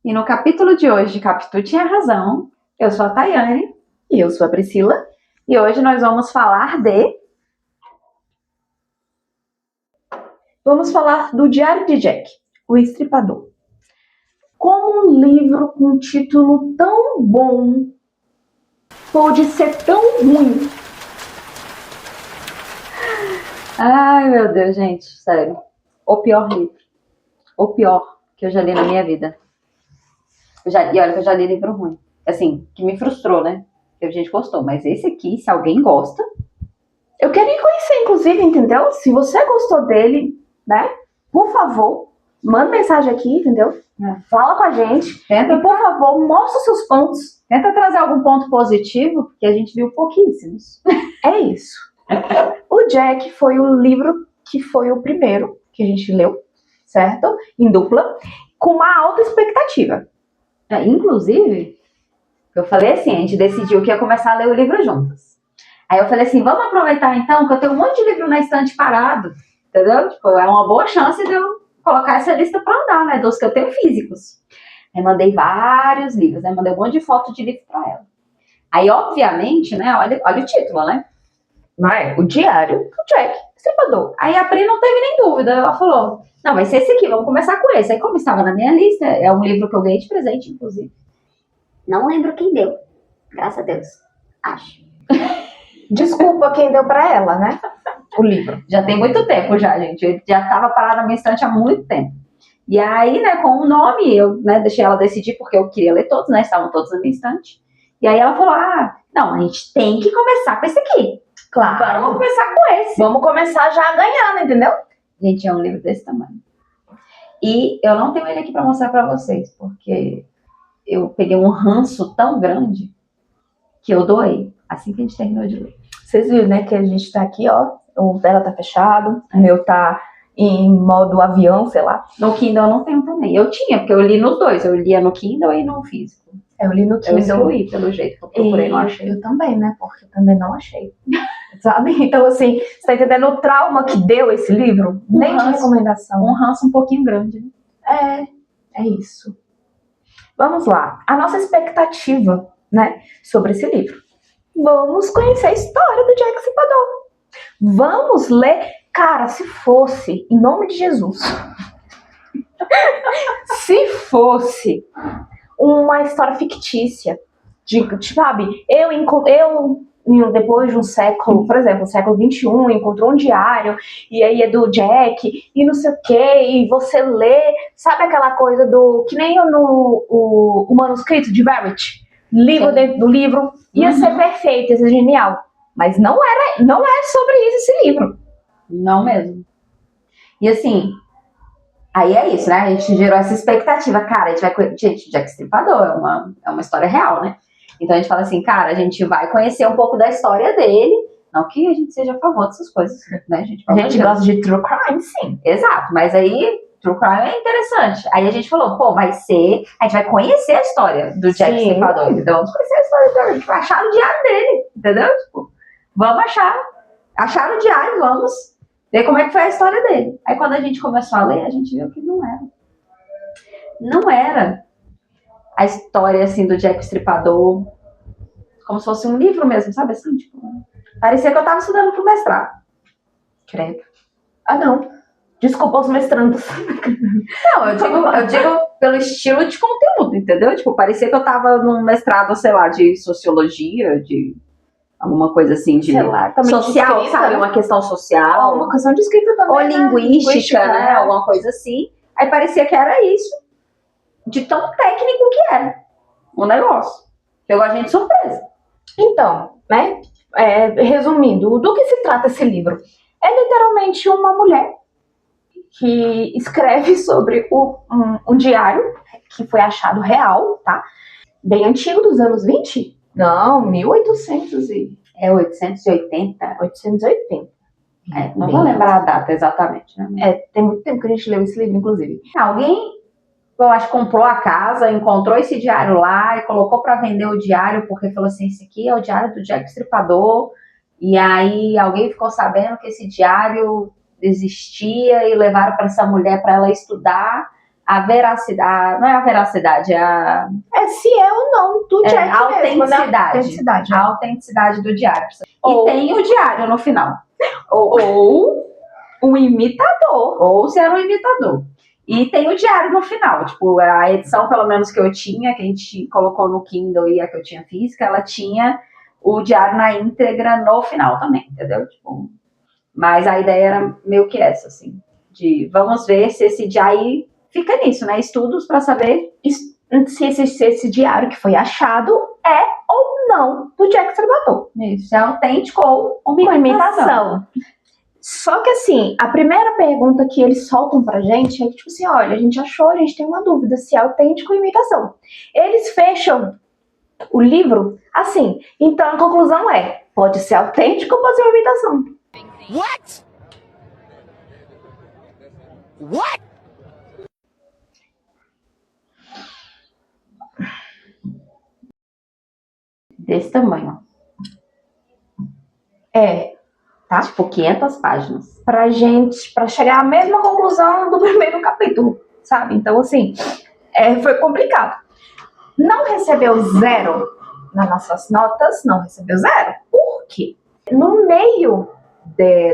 E no capítulo de hoje, Capitu tinha razão, eu sou a Tayane. E eu sou a Priscila. E hoje nós vamos falar Vamos falar do Diário de Jack, o Estripador. Como um livro com um título tão bom pode ser tão ruim? Ai, meu Deus, gente, sério. O pior livro. O pior que eu já li na minha vida. E olha que eu já li livro ruim. Assim, que me frustrou, né? Porque a gente gostou. Mas esse aqui, se alguém gosta... Eu queria conhecer, inclusive, entendeu? Se você gostou dele, né? Por favor, manda mensagem aqui, entendeu? Fala com a gente. E, por favor, mostra os seus pontos. Tenta trazer algum ponto positivo, porque a gente viu pouquíssimos. É isso. O Jack foi o livro que foi o primeiro que a gente leu, certo? Em dupla, com uma alta expectativa. Inclusive, eu falei assim, a gente decidiu que ia começar a ler o livro juntas. Aí eu falei assim, vamos aproveitar então, que eu tenho um monte de livro na estante parado, entendeu? Tipo, é uma boa chance de eu colocar essa lista pra andar, né? Dos que eu tenho físicos. Aí mandei vários livros, né? Mandei um monte de foto de livro pra ela. Aí, obviamente, né? Olha o título, né? Mas o Diário do Jack Estripador. Aí a Pri não teve nem dúvida, ela falou, não, vai ser esse aqui, vamos começar com esse. Aí como estava na minha lista, é um livro que eu ganhei de presente, inclusive. Não lembro quem deu, graças a Deus, acho. Desculpa quem deu pra ela, né? O livro. Já tem muito tempo já, gente, ele já estava parado na minha estante há muito tempo. E aí, né, com o nome, eu deixei ela decidir, porque eu queria ler todos, né, estavam todos na minha estante. E aí ela falou, não, a gente tem que começar com esse aqui. Claro. Vamos começar com esse. Vamos começar já ganhando, entendeu? Gente, é um livro desse tamanho. E eu não tenho ele aqui para mostrar para vocês, porque eu peguei um ranço tão grande que eu doei assim que a gente terminou de ler. Vocês viram, né, que a gente tá aqui, ó, o dela tá fechado, o meu tá em modo avião, sei lá. No Kindle eu não tenho também. Eu tinha, porque eu li nos dois. Eu lia no Kindle e no físico. Eu li no Kindle. Eu excluí, pelo jeito que eu procurei, não achei. Eu também, né, porque eu também não achei. Sabe? Então, assim, você tá entendendo o trauma que deu esse livro? Nem de recomendação. Um ranço um pouquinho grande, né? É isso. Vamos lá. A nossa expectativa, né, sobre esse livro. Vamos conhecer a história do Jack Estripador. Vamos ler. Cara, se fosse, em nome de Jesus, se fosse uma história fictícia, sabe, depois de um século, por exemplo, século XXI, encontrou um diário, e aí é do Jack, e não sei o quê, e você lê, sabe aquela coisa que nem o manuscrito de Verity, livro dentro do livro, ia ser perfeito, ia ser genial, mas não é sobre isso esse livro. Não mesmo. E assim, aí é isso, né? A gente gerou essa expectativa. Cara, a gente vai... Gente, Jack Estripador é uma história real, né? Então a gente fala assim, cara, a gente vai conhecer um pouco da história dele. Não que a gente seja a favor dessas coisas, né? A gente gosta de true crime, sim. Exato, mas aí true crime é interessante. Aí a gente falou, pô, a gente vai conhecer a história do Jack Estripador. Então vamos conhecer a história dele, a gente vai achar o diário dele, entendeu? Tipo, vamos achar o diário, vamos ver como é que foi a história dele. Aí quando a gente começou a ler, a gente viu que não era. Não era a história, assim, do Jack Estripador, como se fosse um livro mesmo, sabe assim? Tipo, parecia que eu tava estudando pro mestrado. Credo. Não. Desculpa os mestrandos. Não, eu digo pelo estilo de conteúdo, entendeu? Tipo, parecia que eu tava num mestrado, sei lá, de sociologia, de alguma coisa assim, de, sei lá, social, escrita, sabe? Uma questão social. Ou uma questão de escrita também. Ou linguística, né? Alguma coisa assim. Aí parecia que era isso, de tão técnico que era o negócio. Pegou a gente de surpresa. Então, né? Resumindo, do que se trata esse livro? É literalmente uma mulher que escreve sobre um diário que foi achado real, tá? Bem antigo, dos anos 20? Não, 1800 e... 880. 880. Não vou lembrar a data exatamente, né? Tem muito tempo que a gente leu esse livro, inclusive. Alguém, eu acho, comprou a casa, encontrou esse diário lá e colocou para vender o diário, porque falou assim, esse aqui é o diário do Jack Estripador. E aí alguém ficou sabendo que esse diário existia e levaram para essa mulher para ela estudar. a veracidade, não é a veracidade, é a se é ou não do Jack a mesmo, né? autenticidade. A autenticidade do diário. Ou- E tem o diário no final. Ou um imitador. Ou se era um imitador. E tem o diário no final. Tipo, a edição, pelo menos, que eu tinha, que a gente colocou no Kindle e a que eu tinha física, ela tinha o diário na íntegra no final também, entendeu? Tipo, mas a ideia era meio que essa, assim. De vamos ver se esse diário fica nisso, né? Estudos para saber se esse diário que foi achado é ou não do Jack Stripador. Isso, se é autêntico ou uma imitação. Só que assim, a primeira pergunta que eles soltam pra gente é que, tipo assim, olha, a gente achou, a gente tem uma dúvida se é autêntico ou imitação. Eles fecham o livro assim. Então a conclusão é, pode ser autêntico ou pode ser uma imitação. What? What? Desse tamanho. Tá? Tipo, 500 páginas. Pra chegar à mesma conclusão do primeiro capítulo, sabe? Então, assim, foi complicado. Não recebeu 0 nas nossas notas, não recebeu 0. Por quê? No meio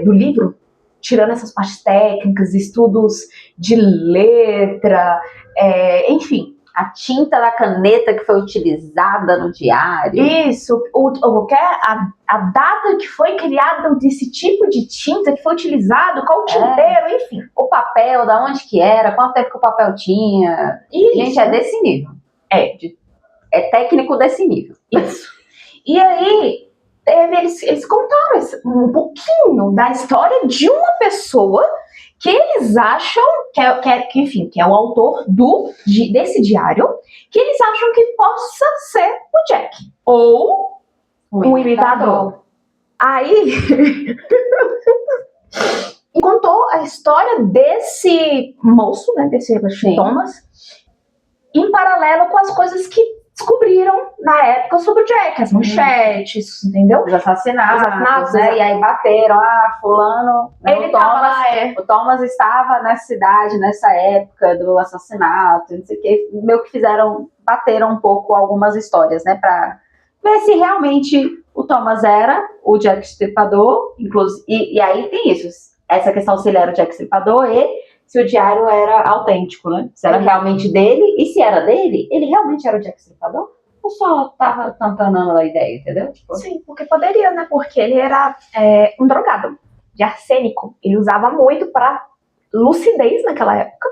do livro, tirando essas partes técnicas, estudos de letra, enfim, A tinta da caneta que foi utilizada no diário. isso, a data que foi criada desse tipo de tinta que foi utilizado, qual tinteiro, enfim. O papel, da onde que era, quanto tempo que o papel tinha. Isso. Gente, é desse nível. É técnico desse nível. Isso. E aí, eles contaram um pouquinho da história de uma pessoa que eles acham enfim, que é o autor desse diário, que eles acham que possa ser o Jack. Ou um imitador. Aí, contou a história desse moço, né, desse Thomas, em paralelo com as coisas que descobriram na época sobre o Jack, as manchetes, entendeu? Os assassinatos, né? E aí bateram, fulano, né? Ele tava lá, o Thomas estava nessa cidade, nessa época do assassinato, não sei o que, meio que bateram um pouco algumas histórias, né? Pra ver se realmente o Thomas era o Jack Stripador, inclusive, e aí tem isso, essa questão se ele era o Jack Stripador e se o diário era autêntico, né? Se era realmente dele, e se era dele, ele realmente era o Jack Stripador? Ou só tava tantanando a ideia, entendeu? Tipo, sim, porque poderia, né? Porque ele era um drogado de arsênico. Ele usava muito pra lucidez naquela época.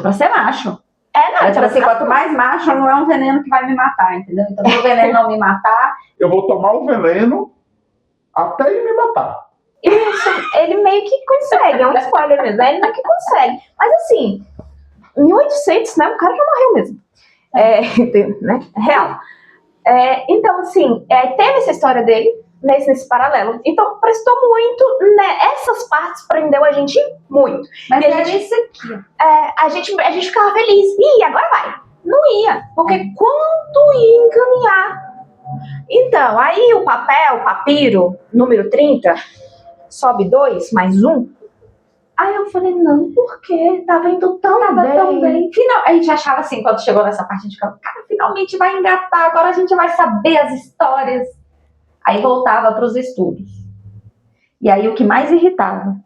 pra ser macho. Não, tipo assim, quanto mais macho, não é um veneno que vai me matar, entendeu? Então, se o veneno não me matar... Eu vou tomar o veneno até ele me matar. Isso, ele meio que consegue, é um spoiler mesmo, ele meio que consegue. Mas assim, em 1800, né, o cara já morreu mesmo. Né, real. Então, assim, teve essa história dele nesse paralelo. Então, prestou muito, né, essas partes prendeu a gente muito. Mas a gente, isso aqui. a gente ficava feliz. Ih, agora vai. Não ia, porque quando ia encaminhar. Então, aí o papiro, número 30... sobe 2, mais 1. Aí eu falei, não, porque tava indo tão bem. A gente achava assim, quando chegou nessa parte, a gente ficava, cara, finalmente vai engatar, agora a gente vai saber as histórias. Aí voltava para os estudos. E aí o que mais irritava,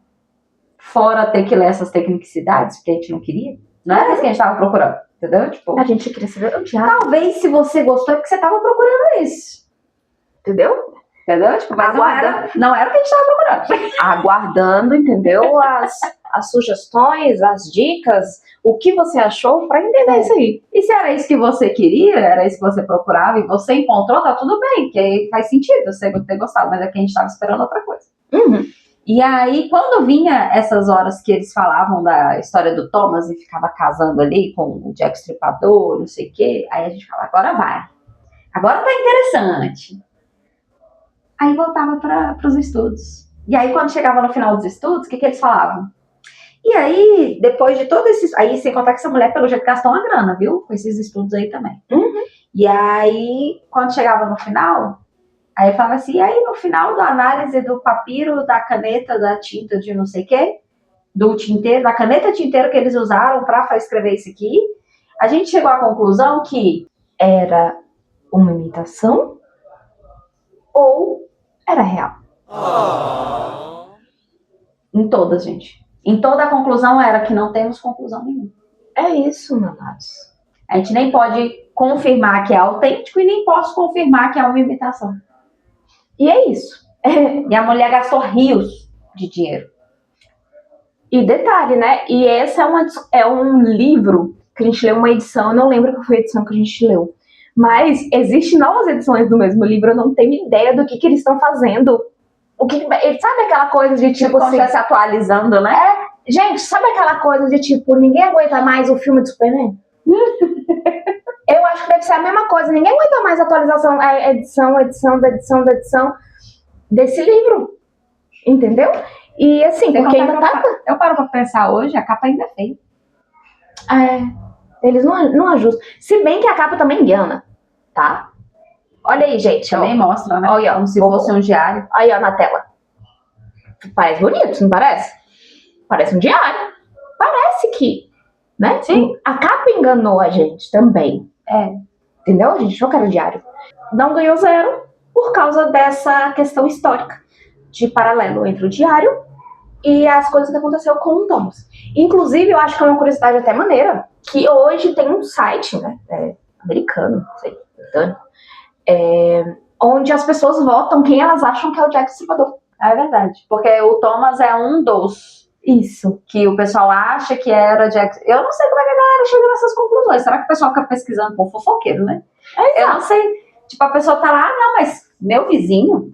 fora ter que ler essas tecnicidades, porque a gente não queria, não era isso que a gente tava procurando, entendeu? Tipo, a gente queria saber o diário. Talvez se você gostou é porque você tava procurando isso. Entendeu? Tipo, mas não era o que a gente estava procurando. Aguardando, entendeu? As sugestões, as dicas, o que você achou para entender isso aí. E se era isso que você queria, era isso que você procurava e você encontrou, tá tudo bem, que aí faz sentido você ter gostado, mas é que a gente estava esperando outra coisa. E aí, quando vinha essas horas que eles falavam da história do Thomas e ficava casando ali com o Jack Stripador, não sei o quê, aí a gente falava, agora vai. Agora tá interessante. Aí voltava para os estudos. E aí, quando chegava no final dos estudos, o que eles falavam? E aí, depois de todo esse... Aí, sem contar que essa mulher, pelo jeito, gastou uma grana, viu? Com esses estudos aí também. E aí, quando chegava no final, aí falava assim, e aí, no final da análise do papiro, da caneta, da tinta, de não sei o quê, do tinteiro, da caneta tinteiro que eles usaram para escrever isso aqui, a gente chegou à conclusão que Era uma imitação ou era real? em todas, gente. Em toda a conclusão era que não temos conclusão nenhuma. É isso, manados. A gente nem pode confirmar que é autêntico e nem posso confirmar que é uma imitação. E é isso. E a mulher gastou rios de dinheiro. E detalhe, né? E essa é um livro que a gente leu, uma edição, eu não lembro qual foi a edição que a gente leu. Mas existem novas edições do mesmo livro, eu não tenho ideia do que eles estão fazendo. Sabe aquela coisa de tipo Como assim. se atualizando, né? Gente, sabe aquela coisa de tipo, ninguém aguenta mais o filme do Superman? Eu acho que deve ser a mesma coisa, ninguém aguenta mais a atualização, a edição desse livro. Entendeu? E assim, porque ainda tá. Eu paro pra pensar hoje, a capa ainda é feia. Eles não ajustam. Se bem que a capa também engana, tá? Olha aí, gente. Também mostra, né? Olha, como se fosse um diário. Aí, ó, na tela. Parece bonito, não parece? Parece um diário. Parece que, né? Sim. A capa enganou a gente também. Entendeu? A gente achou que era diário. Não ganhou 0 por causa dessa questão histórica de paralelo entre o diário e as coisas que aconteceu com o Thomas. Inclusive, eu acho que é uma curiosidade até maneira, que hoje tem um site, né? Americano, não sei, britânico, onde as pessoas votam quem elas acham que é o Jack Stripador. É verdade. Porque o Thomas é um dos Isso. que o pessoal acha que era Jack. Eu não sei como é que a galera chega nessas conclusões. Será que o pessoal fica pesquisando por fofoqueiro, né? Eu não sei. Tipo, a pessoa tá lá, não, mas meu vizinho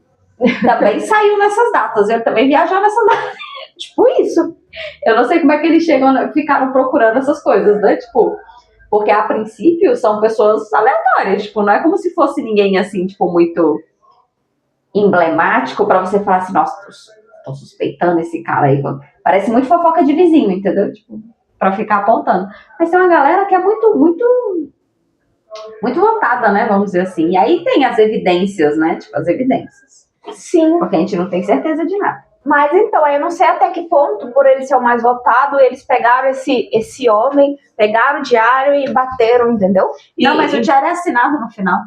também saiu nessas datas. Ele também viajou nessas datas. Tipo isso. Eu não sei como é que eles ficaram procurando essas coisas, né? Tipo, porque a princípio são pessoas aleatórias. Tipo, não é como se fosse ninguém assim, tipo, muito emblemático pra você falar assim, nossa, tô suspeitando esse cara aí. Parece muito fofoca de vizinho, entendeu? Tipo, pra ficar apontando. Mas tem uma galera que é muito votada, né? Vamos dizer assim. E aí tem as evidências, né? Tipo, as evidências. Sim. Porque a gente não tem certeza de nada. Mas então, eu não sei até que ponto, por ele ser o mais votado, eles pegaram esse homem, pegaram o diário e bateram, entendeu? Não, mas o diário é assinado no final.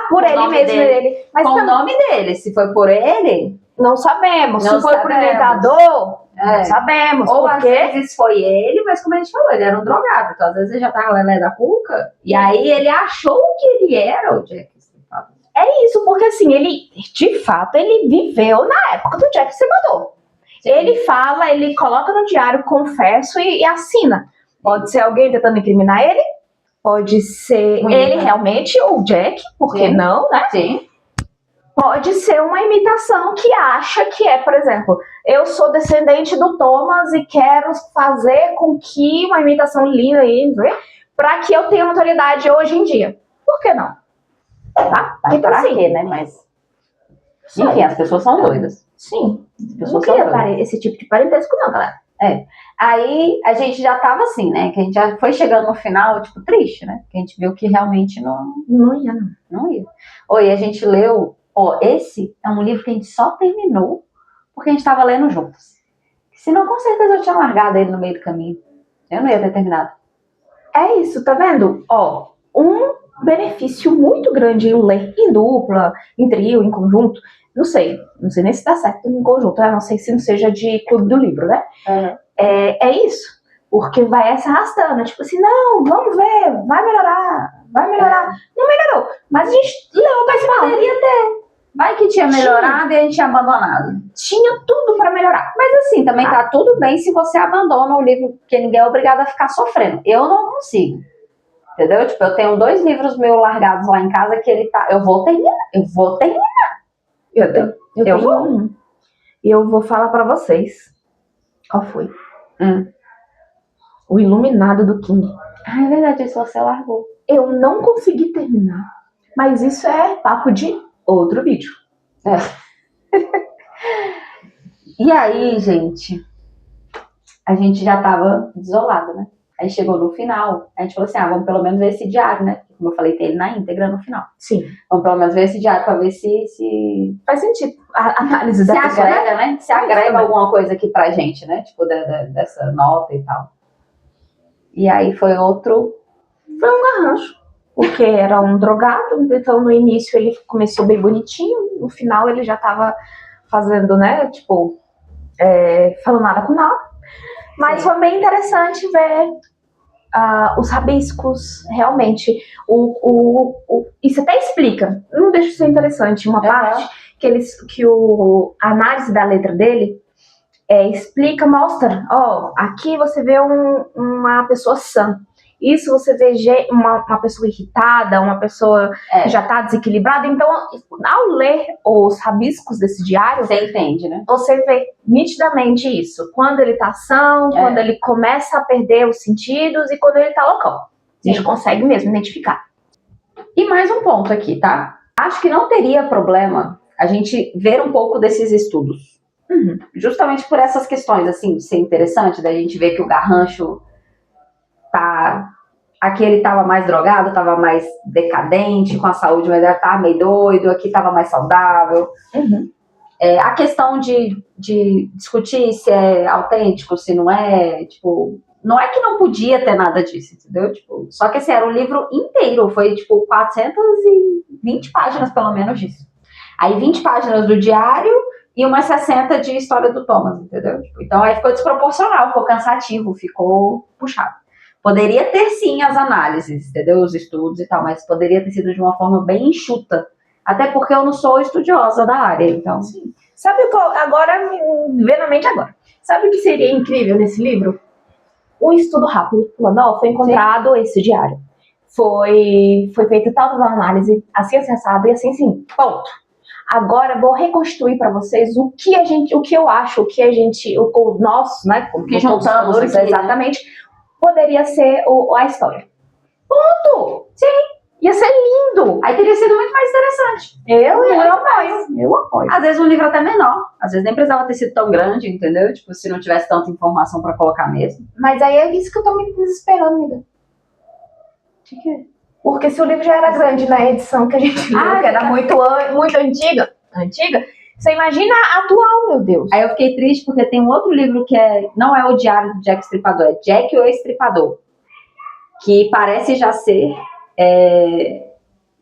Por o ele nome mesmo, dele. ele. Mas Com o nome dele. Se foi por ele, não sabemos. Não Se foi por sabemos. inventador, não sabemos. Ou às porque vezes foi ele, mas como a gente falou, ele era um drogado. Então às vezes ele já tava lelé da cuca. E aí ele achou que ele era o Jack Stripador. é isso, porque assim, ele, de fato, ele viveu na época do Jack Stripador. Ele fala, ele coloca no diário, confesso e assina. Pode ser alguém tentando incriminar ele, pode ser ele realmente ou o Jack, por que Sim. não, né? Sim. Pode ser uma imitação que acha que é, por exemplo, eu sou descendente do Thomas e quero fazer com que uma imitação linda aí, para que eu tenha notoriedade hoje em dia. Por que não? Tá? Mas Então, pra assim, quê, né? Mas enfim, as pessoas são doidas. sim. As Eu não pessoas são queria doidas. esse tipo de parentesco, não, galera. Aí a gente já tava assim, né? Que a gente já foi chegando no final, tipo, triste, né? Que a gente viu que realmente Não ia, não. não ia. Oi, a gente leu. Esse é um livro que a gente só terminou porque a gente tava lendo juntos. Senão, com certeza, eu tinha largado ele no meio do caminho. Eu não ia ter terminado. É isso, tá vendo? Um benefício muito grande em ler em dupla, em trio, em conjunto. Não sei nem se dá certo em conjunto, a não ser se não seja de clube do livro, né? Uhum. É isso, porque vai se arrastando, tipo assim, não, vamos ver, vai melhorar. Não melhorou, mas a gente leu até o final. Poderia ter. Vai que tinha melhorado e a gente tinha abandonado. Tinha tudo pra melhorar. Mas assim, também tá tudo bem se você abandona o livro, porque ninguém é obrigado a ficar sofrendo. Eu não consigo. Entendeu? Tipo, eu tenho 2 livros meus largados lá em casa que ele tá. Eu vou terminar. Eu vou um. E eu vou falar pra vocês. Qual foi? O Iluminado do King. Ah, é verdade, isso você largou. Eu não consegui terminar. Mas isso é papo de outro vídeo. E aí, gente, a gente já tava desolado, né? Aí chegou no final, a gente falou assim, vamos pelo menos ver esse diário, né? Como eu falei, tem ele na íntegra no final. Sim. Vamos pelo menos ver esse diário pra ver se Faz sentido. A análise se da pessoa, agrega, né? Se agrega alguma coisa aqui pra gente, né? Tipo, dessa nota e tal. E aí foi outro... arranjo. Porque era um drogado, então no início ele começou bem bonitinho, no final ele já tava fazendo, né, tipo, falando nada com nada. Mas Sim. foi bem interessante ver os rabiscos, realmente. Isso até explica, não deixa de ser interessante, uma parte que a análise da letra dele explica, mostra, aqui você vê uma pessoa sã. Isso você vê uma pessoa irritada, uma pessoa que já está desequilibrada. Então, ao ler os rabiscos desse diário, você entende, né? Você vê nitidamente isso. Quando ele tá são, quando ele começa a perder os sentidos e quando ele tá loucão. A gente consegue mesmo identificar. E mais um ponto aqui, tá? Acho que não teria problema a gente ver um pouco desses estudos. Justamente por essas questões, assim, de ser interessante, da gente ver que o Garrancho aqui ele tava mais drogado, tava mais decadente, com a saúde, mas ele tava meio doido, aqui tava mais saudável. A questão de discutir se é autêntico, se não é, tipo, não é que não podia ter nada disso, entendeu? Tipo, só que assim, era um livro inteiro, foi tipo 420 páginas pelo menos disso. Aí 20 páginas do diário e umas 60 de história do Thomas, entendeu? Então aí ficou desproporcional, ficou cansativo, ficou puxado. Poderia ter sim as análises, entendeu? Os estudos e tal, mas poderia ter sido de uma forma bem enxuta. Até porque eu não sou estudiosa da área, então... Sim. Sabe qual, agora, me vê na mente agora. Sabe o que seria incrível nesse livro? Um estudo rápido. Falando, foi encontrado esse diário. Foi feita tal análise, assim acessado e assim, sim, ponto. Agora vou reconstruir para vocês o que eu acho, os nossos, né? O que juntamos, exatamente, poderia ser a história. Ponto! Sim! Ia ser lindo! Aí teria sido muito mais interessante. Eu apoio. Às vezes um livro até menor. Às vezes nem precisava ter sido tão grande, entendeu? Tipo, se não tivesse tanta informação pra colocar mesmo. Mas aí é isso que eu tô me desesperando, amiga. De quê? Porque se o livro já era grande na edição que a gente viu, que era muito antiga, você imagina a atual, meu Deus. Aí eu fiquei triste porque tem um outro livro que não é o Diário do Jack Estripador, é Jack o Estripador. Que parece já ser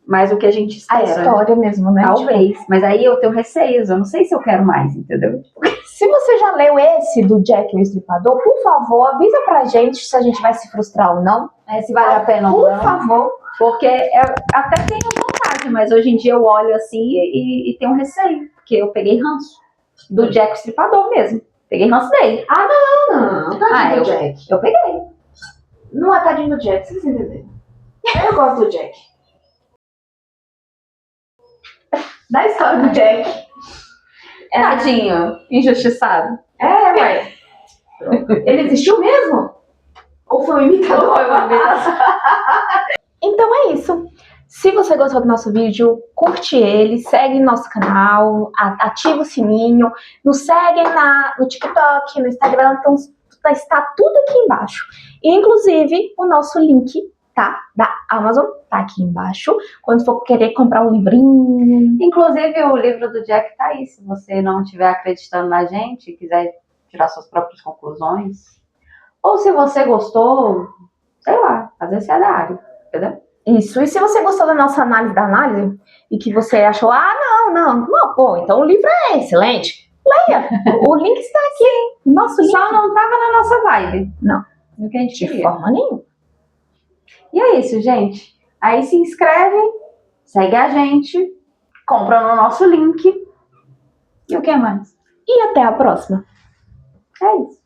mais o que a gente espera. A história mesmo, né? Talvez. Mas aí eu tenho receios, eu não sei se eu quero mais, entendeu? Se você já leu esse do Jack o Estripador, por favor, avisa pra gente se a gente vai se frustrar ou não. Se vale a pena ou não. Por favor. Porque até tenho vontade, mas hoje em dia eu olho assim e tenho receio. Porque eu peguei ranço do Jack o Estripador mesmo. Peguei ranço dele. Não. Tadinho do Jack. Eu peguei. Não é tadinho do Jack, vocês entenderam? Eu gosto do Jack. Da história do Jack. Tadinho, injustiçado. Ué. Ele existiu mesmo? Ou foi um imitador? Foi uma imitação. Então é isso. Se você gostou do nosso vídeo, curte ele, segue nosso canal, ativa o sininho, nos segue no TikTok, no Instagram, então está tudo aqui embaixo. Inclusive, o nosso link, tá? Da Amazon, tá aqui embaixo. Quando for querer comprar um livrinho. Inclusive, o livro do Jack tá aí. Se você não estiver acreditando na gente, quiser tirar suas próprias conclusões. Ou se você gostou, sei lá, às vezes você é da área, entendeu? Isso. E se você gostou da nossa análise e que você achou, não, pô, então o livro é excelente. Leia. O link está aqui. Nosso link. Só não tava na nossa vibe. Não. Do que a gente De queria. forma nenhuma. E é isso, gente. Aí se inscreve, segue a gente, compra no nosso link. E o que mais? E até a próxima. É isso.